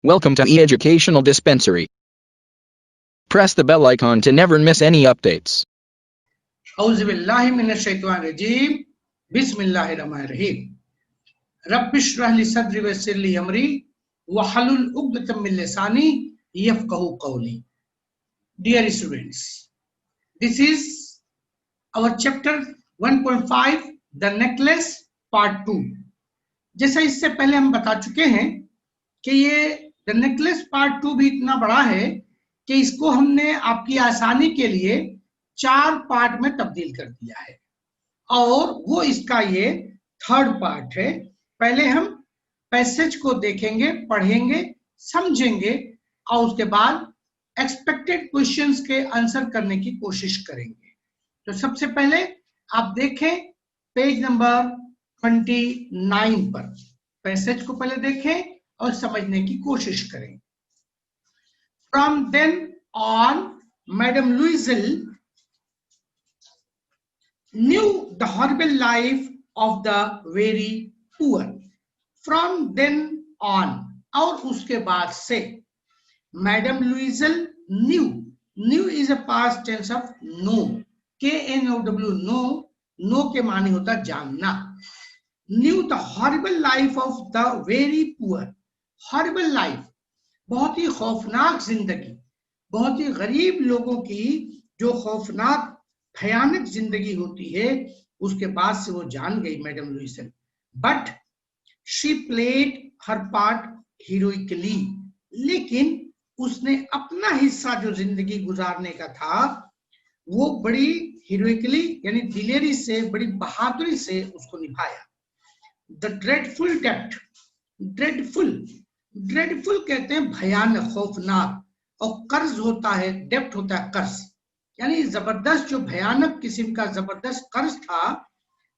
Welcome to e-Educational Dispensary. Press the bell icon to never miss any updates. औज़ु बिल्लाहि मिनश शैतानिर रजीम बिस्मिल्लाहिर रहमानिर रहीम रब्बिश्रह ली सदरी वयस्सिर ली अमरी वहलुल उक़दतम मिन लिसानी यफ़क़हू क़ौली. Dear students, this is our chapter 1.5 the necklace part 2. जैसा इससे पहले हम बता चुके हैं कि ये द नेकलेस पार्ट 2 भी इतना बड़ा है कि इसको हमने आपकी आसानी के लिए 4 पार्ट में तब्दील कर दिया है और वो इसका ये 3rd पार्ट है. पहले हम पैसेज को देखेंगे, पढ़ेंगे, समझेंगे और उसके बाद एक्सपेक्टेड क्वेश्चंस के आंसर करने की कोशिश करेंगे. तो सबसे पहले आप देखें पेज नंबर 29 पर, पैसेज को पहले देखें और समझने की कोशिश करें. From then on, Madame Louiselle knew the horrible life of the very poor. From then on, और उसके बाद से, Madame Louiselle knew. Knew is a past tense of know. K-N-O-W, know. Know के माने होता जानना. Knew the horrible life of the very poor. Horrible life, बहुत ही खौफनाक जिंदगी, बहुत ही गरीब लोगों की जो खौफनाक भयानक जिंदगी होती है, उसके बाद से वो जान गई madam Loisel. But she played her part heroically, लेकिन उसने अपना हिस्सा जो जिंदगी गुजारने का था वो बड़ी हीरोइकली यानी दिलेरी से, बड़ी बहादुरी से उसको निभाया. द ड्रेडफुल डेप्ट, ड्रेडफुल कहते हैं भयानक, खौफनाक, और कर्ज होता है, डेप्ट होता है कर्ज, यानी जबरदस्त जो भयानक किस्म का जबरदस्त कर्ज था.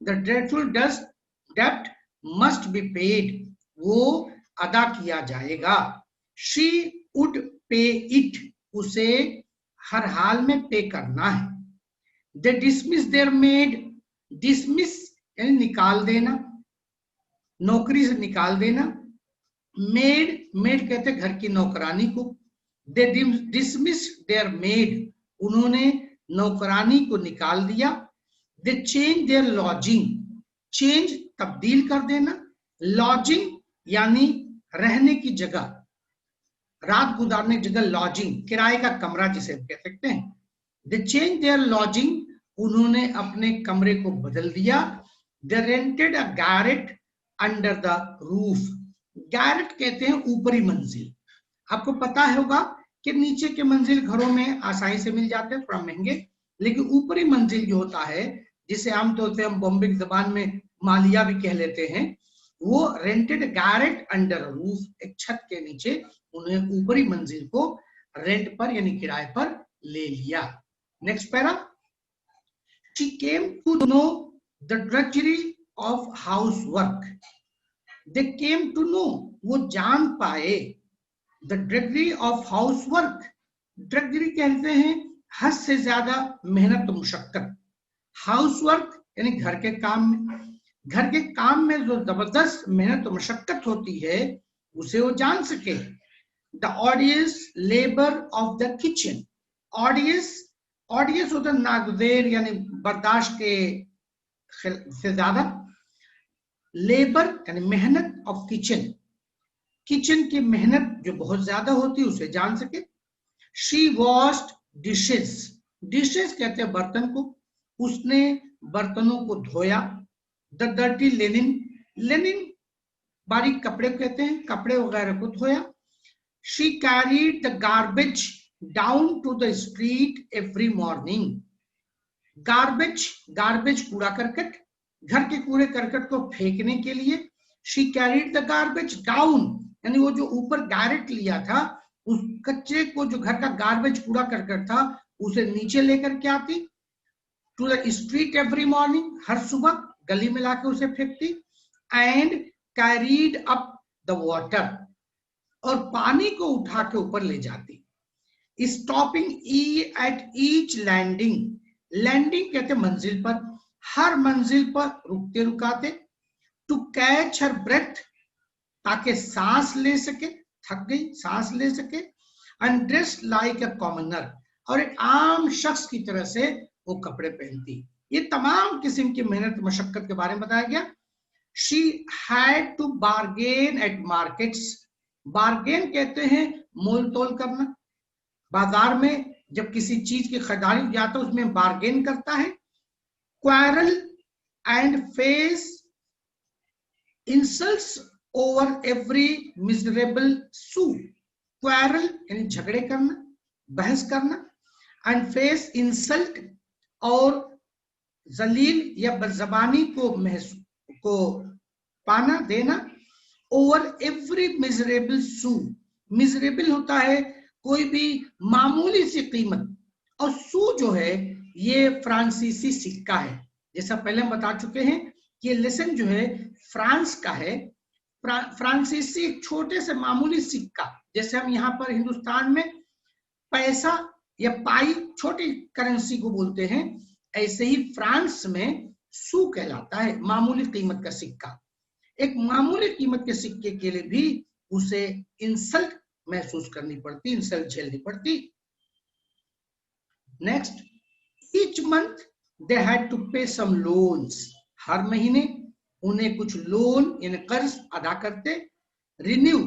द ड्रेडफुल डेप्ट मस्ट बी पेड, वो अदा किया जाएगा. शी वुड पे इट, उसे हर हाल में पे करना है. दे डिसमिस देयर मेड, डिसमिस यानी निकाल देना, नौकरी से निकाल देना. मेड कहते घर की नौकरानी को. दे डिसमिस देयर मेड, उन्होंने नौकरानी को निकाल दिया. दे चेंज देयर लॉजिंग, चेंज तब्दील कर देना, लॉजिंग यानी रहने की जगह, रात गुजारने की जगह, लॉजिंग किराए का कमरा जिसे कह सकते हैं. दे चेंज देयर लॉजिंग, उन्होंने अपने कमरे को बदल दिया. They rented a garret under the roof. Garret कहते हैं ऊपरी मंजिल. आपको पता होगा कि नीचे के मंजिल घरों में आसानी से मिल जाते हैं, थोड़ा महंगे, लेकिन ऊपरी मंजिल जो होता है, जिसे आमतौर से हम बॉम्बे की जबान में मालिया भी कह लेते हैं, वो रेंटेड गैरेट अंडर रूफ, एक छत के नीचे उन्हें ऊपरी मंजिल को रेंट पर यानी किराए पर ले लिया. Next para. She came to know the drudgery of housework. They came to know, वो जान पाए, the drudgery of housework. Drudgery कहते हैं हद से ज्यादा मेहनत मुशक्कत. हाउस वर्क यानी घर के काम में, घर के काम में जो जबरदस्त मेहनत मुशक्कत होती है उसे वो जान सके. The odious labour of the kitchen. ऑडियस होता नागुज़ेर यानी बर्दाश्त के से ज्यादा. लेबर यानी मेहनत ऑफ किचन, किचन की मेहनत जो बहुत ज्यादा होती है उसे जान सके. She washed dishes. डिशेस कहते हैं बर्तन को, उसने बर्तनों को धोया. द डर्टी लेनिन बारीक कपड़े कहते हैं, कपड़े वगैरह को धोया. She carried the garbage down to the street every morning. Garbage कूड़ा करकट, घर के कूड़े करकट को फेंकने के लिए. She carried the garbage down यानी वो जो ऊपर गैरेट लिया था, उस कचरे को, जो घर का गार्बेज कूड़ा करकट था, उसे नीचे लेकर के आती. To the street every morning, हर सुबह गली में लाकर उसे फेंकती. And carried up the water, और पानी को उठा के ऊपर ले जाती. Stopping at each landing. Landing कहते मंजिल पर, हर मंजिल पर रुकते रुकाते. टू कैच हर ब्रेथ, ताकि सांस ले सके, थक गई, सांस ले सके, and dressed like a commoner, और एक आम शख्स की तरह से वो कपड़े पहनती। ये तमाम किस्म की मेहनत मशक्कत के बारे में बताया गया। She had to bargain at markets, bargain कहते हैं मोल तोल करना, बाजार में जब किसी चीज की खरीदारी जाता है उसमें बार्गेन करता है। Quarrel and face insults over every miserable sou, quarrel यानी झगड़े करना, बहस करना, एंड फेस इंसल्ट और जलील या बदजबानी को पाना देना, ओवर एवरी मिजरेबल सू, मिजरेबल होता है कोई भी मामूली सी कीमत, और सू जो है ये फ्रांसीसी सिक्का है। जैसा पहले हम बता चुके हैं कि ये लेसन जो है फ्रांस का है। फ्रांसीसी एक छोटे से मामूली सिक्का, जैसे हम यहाँ पर हिंदुस्तान में पैसा या पाई छोटी करेंसी को बोलते हैं, ऐसे ही फ्रांस में सू कहलाता है मामूली कीमत का सिक्का। एक मामूली कीमत के सिक्के के लिए भी उसे इंसल्ट महसूस करनी पड़ती, इंसल्ट झेलनी पड़ती। Next, each month they had to pay some loans, हर महीने उन्हें कुछ लोन यानी कर्ज अदा करते। रिन्यू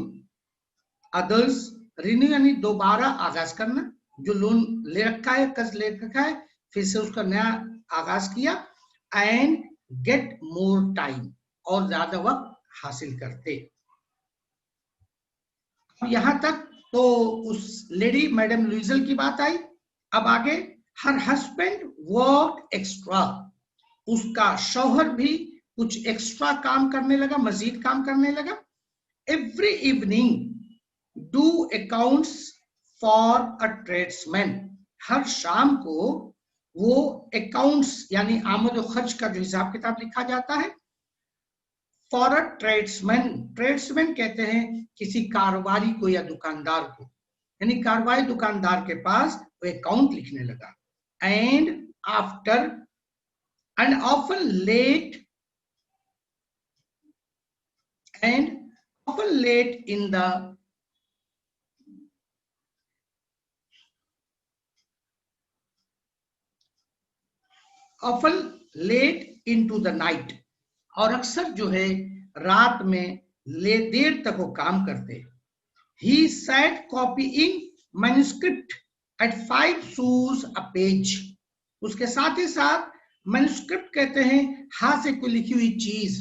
अदर्स, रिन्यू यानी दोबारा आगाज करना, जो लोन ले रखा है, कर्ज ले रखा है, फिर से उसका नया आगाज किया। एंड गेट मोर टाइम, और ज्यादा वक्त हासिल करते। यहां तक तो उस लेडी मैडम लुइजल की बात आई। अब आगे, हर हस्बैंड वर्क एक्स्ट्रा, उसका शौहर भी कुछ एक्स्ट्रा काम करने लगा, मजीद काम करने लगा। Every evening do accounts for a tradesman, हर शाम को वो अकाउंट्स यानी आमद और खर्च का जो हिसाब किताब लिखा जाता है। फॉर अ ट्रेड्समैन, ट्रेड्समैन कहते हैं किसी कारोबारी को या दुकानदार को, यानी कारोबारी दुकानदार के पास वो अकाउंट लिखने लगा। And after and often late in the often late into the night, और अक्सर जो है रात में देर तक वो काम करते। He sat copying manuscript at 5 sous a page, उसके साथ ही साथ मैन्युस्क्रिप्ट कहते हैं हाथ से कोई लिखी हुई चीज,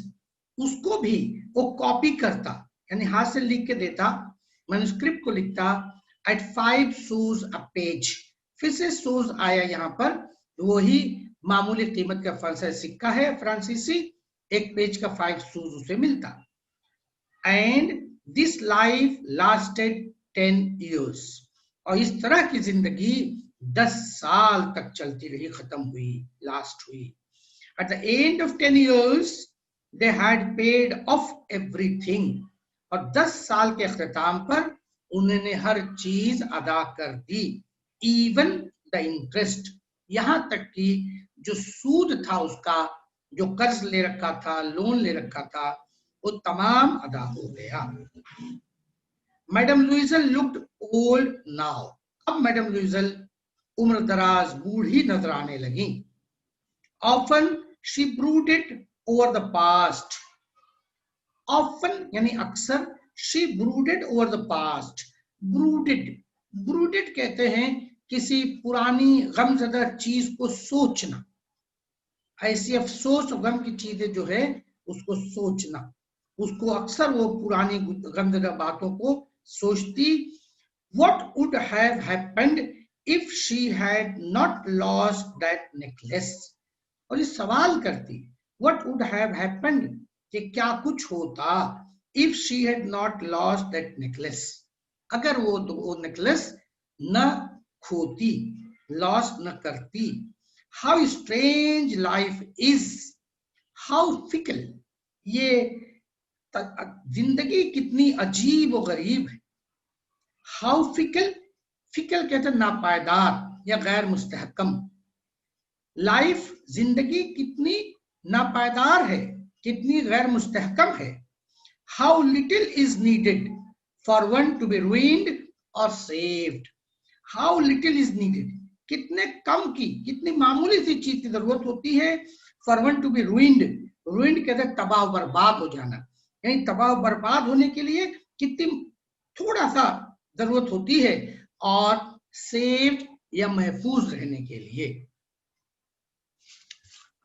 उसको भी वो कॉपी करता, यानी हाथ से लिख के देता, मैन्युस्क्रिप्ट को लिखता। at 5 sous a page, फिर से सूज आया यहाँ पर, वही मामूली कीमत का फ्रांसीसी सिक्का है फ्रांसीसी, एक पेज का 5 सूज उसे मिलता। And this life lasted 10 years, और इस तरह की जिंदगी 10 साल तक चलती रही, खत्म हुई, लास्ट हुई। At the end of 10 years they had paid of everything, और 10 साल के अख्ताम पर उन्होंने हर चीज अदा कर दी। इवन द इंटरेस्ट, यहां तक कि जो सूद था उसका, जो कर्ज ले रखा था, लोन ले रखा था, वो तमाम अदा हो गया। मैडम लुइजल लुक्ड ओल्ड नाउ, अब मैडम लुइजल उम्र दराज बूढ़ी नजर आने लगी। Often she brooded over the past, often यानी अक्सर, she brooded over the past, brooded, brooded कहते हैं किसी पुरानी गमज़दा चीज को सोचना, ऐसी अफसोस और गम की चीजें जो है उसको सोचना, उसको अक्सर वो पुरानी गमज़दा बातों को सोचती। What would have happened if she had not lost that necklace, और ये सवाल करती, what would have happened, कि क्या कुछ होता, if she had not lost that necklace, अगर वो नेकलेस न खोती, लॉस न करती। How strange life is, how fickle, ये जिंदगी कितनी अजीब और गरीब है। How fickle, fickle कहते हैं नापायदार या गैर मुस्तहकम। लाइफ, जिंदगी कितनी नापायदार है, कितनी गैर मुस्तहकम है। How little is needed for one to be ruined or saved. How little is needed. कितने कम की, कितनी मामूली सी चीज की जरूरत होती है for one to be ruined. Ruined कहते हैं तबाह बर्बाद हो जाना, यानी तबाह बर्बाद होने के लिए कितनी थोड़ा सा जरूरत होती है, और सेव्ड या महफूज रहने के लिए.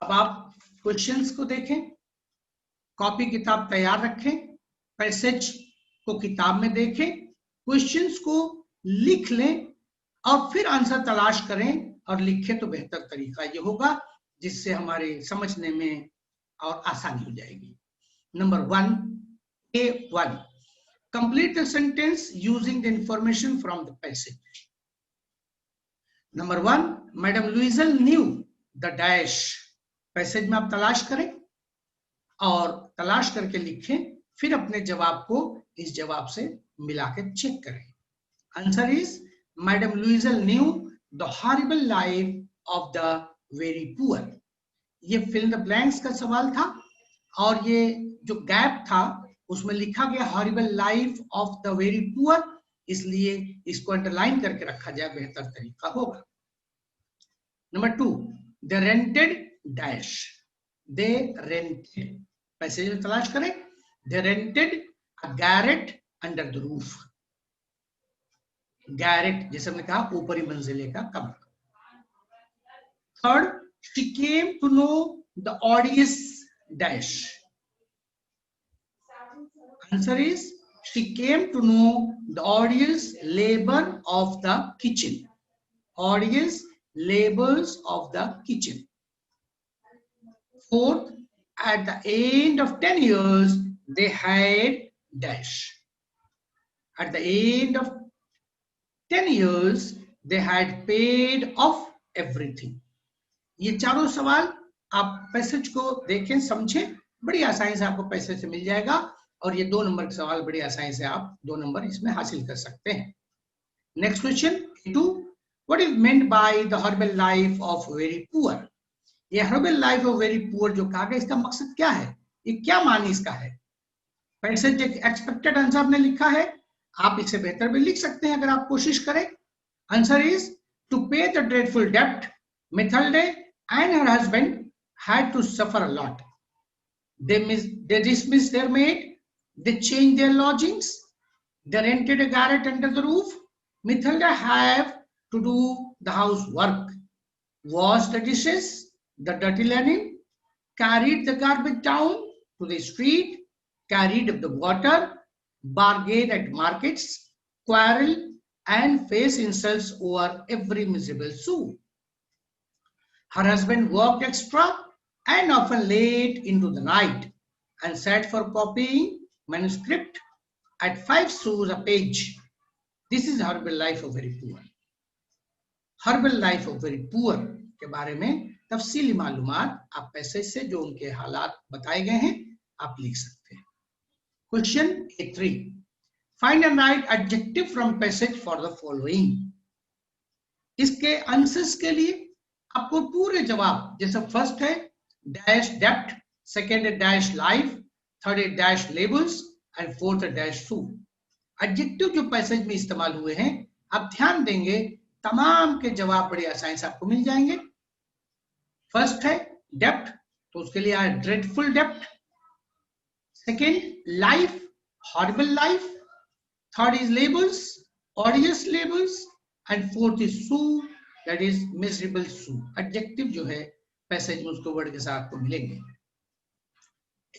अब आप क्वेश्चंस को देखें, कॉपी किताब तैयार रखें, पैसेज को किताब में देखें, क्वेश्चंस को लिख लें और फिर आंसर तलाश करें और लिखें तो बेहतर तरीका ये होगा, जिससे हमारे समझने में और आसानी हो जाएगी. Number 1, A1, complete the sentence using the information from the passage. Number 1, Madam Louisel knew the dash. Passage में आप तलाश करें और तलाश करके लिखें, फिर अपने जवाब को इस जवाब से मिला के चेक करें. Answer is madame Loisel knew the horrible life of the very poor. ये फिल द ब्लैंक्स का सवाल था और ये जो गैप था उसमें लिखा गया horrible life of the very poor, इसलिए इसको अंडरलाइन करके रखा जाए, बेहतर तरीका होगा. Number 2, the rented dash. They rented, passage में तलाश करें. They rented a garret under the roof. Garret जैसे हमने कहा ऊपरी मंजिले का कमरा. Third, she came to know the odious dash. Answer is she came to know the odious labour of the kitchen. Odious labors of the kitchen. Fourth, at the end of 10 years, they had dash. At the end of 10 years, they had paid off everything. ये चारों सवाल आप passage को देखें, समझें, बड़ी आसानी से आपको पैसेज से मिल जाएगा, और ये 2 नंबर के सवाल बड़ी आसानी से आप 2 नंबर इसमें हासिल कर सकते हैं. Next question 2, What is meant by the horrible life of very poor? ये horrible life of very poor जो कहा गया, इसका मकसद क्या है, ये क्या मानी इसका है. पैसेज एक्सपेक्टेड आंसर ने लिखा है, आप इससे बेहतर भी लिख सकते हैं अगर आप कोशिश करें. आंसर इज टू पे द ड्रेडफुल डेब्ट, Mithilde and her husband had to suffer a lot. They dismissed their maid, they changed their lodgings, they rented a garret under the roof. Mithilde have to do the housework, wash the dishes, the dirty linen, carried the garbage down to the street, carried up the water, bargain at markets, quarrel and face insults over every miserable sou. Her husband worked extra and often late into the night and sat for copying manuscript at 5 sous a page. This is horrible life of very poor. Herbal life of very poor के बारे में तफसीली मालूमात आप passage से जो उनके हालात बताए गए हैं आप लिख सकते हैं. Question 3, find and right adjective from passage for the following. इसके आंसर्स के लिए आपको पूरे जवाब, जैसे फर्स्ट है डैश डेप्ट, सेकेंड है डैश लाइफ, थर्ड है डैश लेबल्स एंड फोर्थ है डैश सू. एडजेक्टिव जो पैसेज में इस्तेमाल हुए हैं आप ध्यान देंगे, तमाम के जवाब बड़ी आसानी से आपको मिल जाएंगे. फर्स्ट है डेप्ट, तो उसके लिए आया ड्रेडफुल डेप्ट. Second life, horrible life. Third is labels, odious labels, and fourth is sou, that is miserable sou. Adjective जो है पैसेज में उसको वर्ड के साथ आपको मिलेंगे.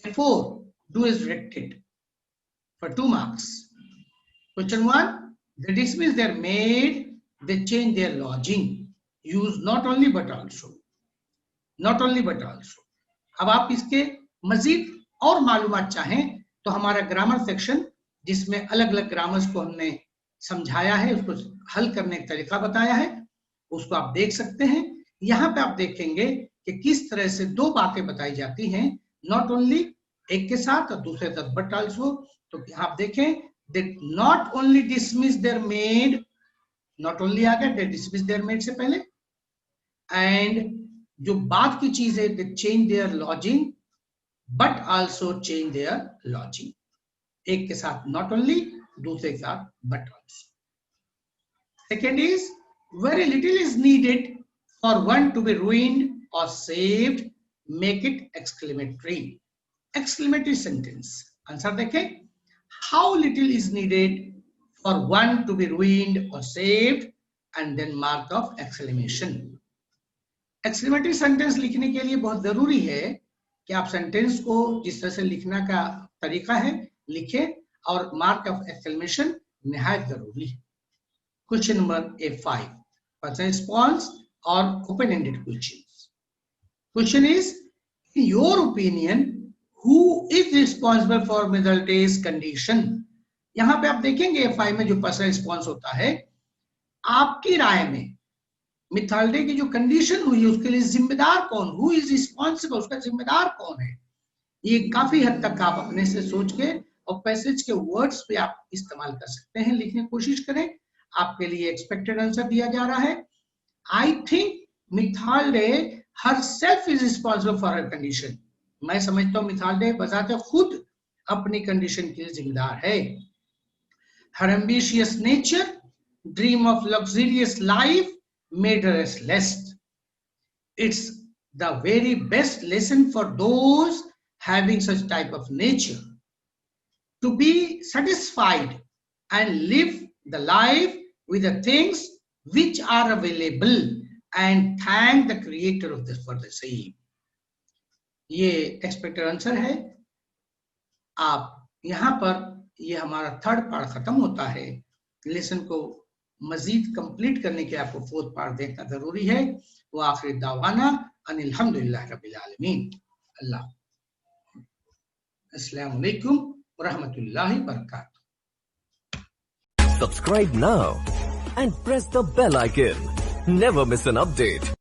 4, do is directed for 2 marks. Question 1, they dismiss their maid, they change their lodging. Use not only but also. Not only but also. अब आप इसके मजीद और मालूमात चाहें तो हमारा ग्रामर सेक्शन, जिसमें अलग अलग ग्रामर्स को हमने समझाया है, उसको हल करने का तरीका बताया है, उसको आप देख सकते हैं. यहाँ पे आप देखेंगे कि किस तरह से 2 बातें बताई जाती हैं, नॉट ओनली एक के साथ और दूसरे साथ बट आल्सो. तो आप देखें, they not only dismiss their maid, not only आ गया, they dismiss their maid से पहले, and जो बाद की चीज है they change their lodging but also change their lodging. एक के साथ not only दूसरे के साथ but also. Second is, very little is needed for one to be ruined or saved, make it exclamatory. Exclamatory sentence. Answer देखें. How little is needed for one to be ruined or saved, and then mark of exclamation. Exclamatory sentence लिखने के लिए बहुत जरूरी है कि आप sentence को जिस तरह से लिखना का तरीका है लिखें, और मार्क ऑफ एक्सक्लेमेशन निहायत जरूरी है. Question number A5, question response or open-ended questions. Question is, in your opinion, who is responsible for Mizaldeh's condition? यहाँ पे आप देखेंगे A5 में जो पर्सनल रिस्पॉन्स होता है, आपकी राय में मिथाल्डे की जो कंडीशन हुई उसके लिए जिम्मेदार कौन, हु इज रिस्पॉन्सिबल, उसका जिम्मेदार कौन है. ये काफी हद तक आप अपने से सोच के और पैसेज के वर्ड्स पे आप इस्तेमाल कर सकते हैं. लिखने की कोशिश करें. आपके लिए एक्सपेक्टेड आंसर दिया जा रहा है. I think Mathilde herself is responsible for her condition. मैं समझता हूँ मिथाल्डे बजाते खुद अपनी कंडीशन के लिए जिम्मेदार है. Her ambitious nature, dream of luxurious life made her restless. It's the very best lesson for those having such type of nature, to be satisfied and live the life with the things which are available and thank the creator of this for the same. ये expected answer है. आप यहाँ पर ये हमारा third part खत्म होता है. लेसन को मजीद कंप्लीट करने के लिए आपको फोर्थ पार्ट देखना जरूरी है. वो आखिरी दावाना अनिल हम्दुलिल्लाह रब्बिल आलमीन. अल्लाह. अस्सलाम वालेकुम व रहमतुल्लाहि व बरकातहू. Subscribe now and press the bell icon. Never miss an update.